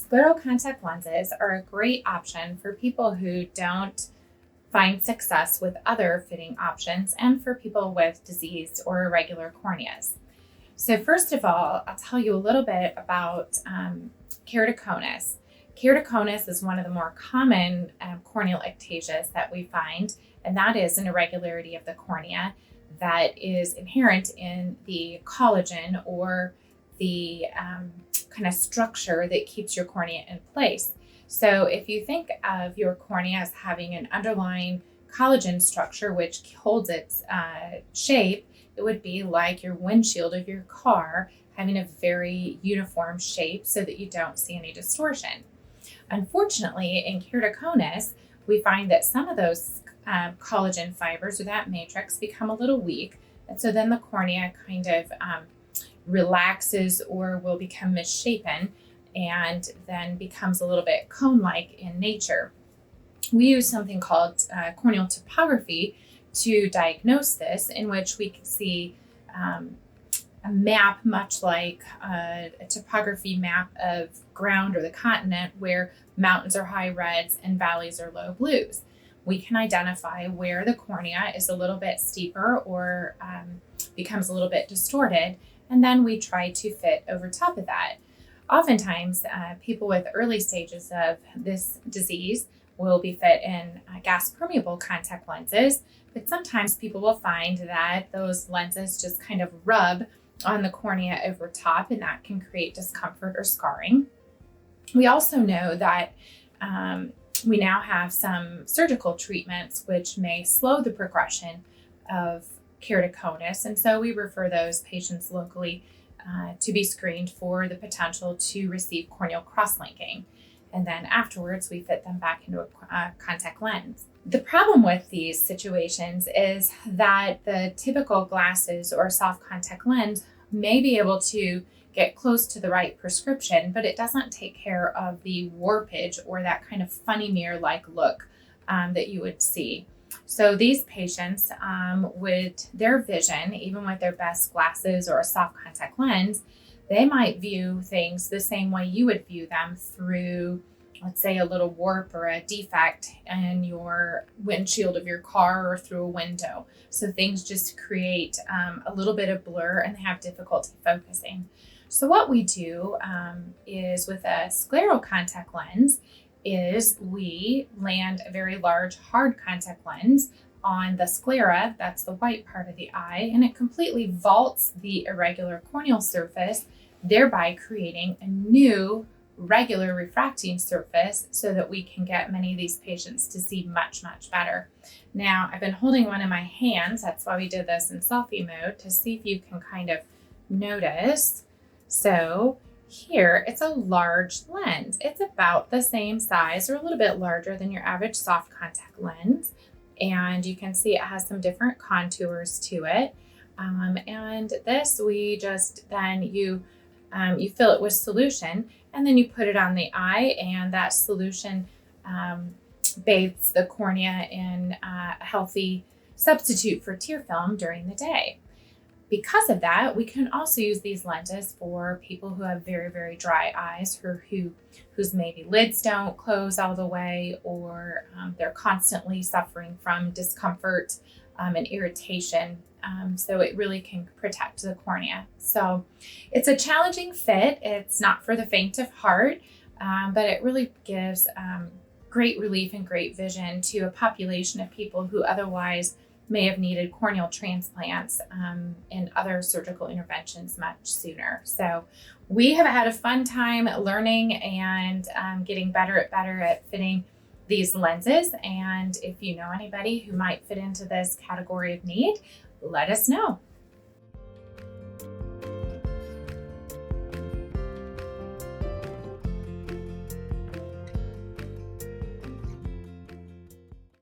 Scleral contact lenses are a great option for people who don't find success with other fitting options and for people with diseased or irregular corneas. So first of all, I'll tell you a little bit about keratoconus. Keratoconus is one of the more common corneal ectasias that we find, and that is an irregularity of the cornea that is inherent in the collagen or the kind of structure that keeps your cornea in place. So if you think of your cornea as having an underlying collagen structure which holds its shape, it would be like your windshield of your car having a very uniform shape so that you don't see any distortion. Unfortunately, in keratoconus, we find that some of those collagen fibers or that matrix become a little weak, and so then the cornea kind of relaxes or will become misshapen and then becomes a little bit cone-like in nature. We use something called corneal topography to diagnose this, in which we can see a map much like a topography map of ground or the continent, where mountains are high reds and valleys are low blues. We can identify where the cornea is a little bit steeper or becomes a little bit distorted, and then we try to fit over top of that. Oftentimes, people with early stages of this disease will be fit in gas permeable contact lenses, but sometimes people will find that those lenses just kind of rub on the cornea over top, and that can create discomfort or scarring. We also know that we now have some surgical treatments which may slow the progression of keratoconus, and so we refer those patients locally to be screened for the potential to receive corneal cross-linking. And then afterwards, we fit them back into a contact lens. The problem with these situations is that the typical glasses or soft contact lens may be able to get close to the right prescription, but it doesn't take care of the warpage or that kind of funny mirror-like look that you would see. So these patients with their vision, even with their best glasses or a soft contact lens, they might view things the same way you would view them through, let's say, a little warp or a defect in your windshield of your car or through a window. So things just create a little bit of blur and they have difficulty focusing. So what we do is with a scleral contact lens is we land a very large hard contact lens on the sclera, that's the white part of the eye, and it completely vaults the irregular corneal surface, thereby creating a new regular refracting surface so that we can get many of these patients to see much, much better. Now, I've been holding one in my hands, that's why we did this in selfie mode, to see if you can kind of notice. So here, it's a large lens. It's about the same size or a little bit larger than your average soft contact lens. And you can see it has some different contours to it. And this, we just then you fill it with solution, and then you put it on the eye, and that solution bathes the cornea in a healthy substitute for tear film during the day. Because of that, we can also use these lenses for people who have very, very dry eyes, whose maybe lids don't close all the way, or they're constantly suffering from discomfort and irritation. So it really can protect the cornea. So it's a challenging fit. It's not for the faint of heart, but it really gives great relief and great vision to a population of people who otherwise may have needed corneal transplants and other surgical interventions much sooner. So we have had a fun time learning and getting better at fitting these lenses. And if you know anybody who might fit into this category of need, let us know.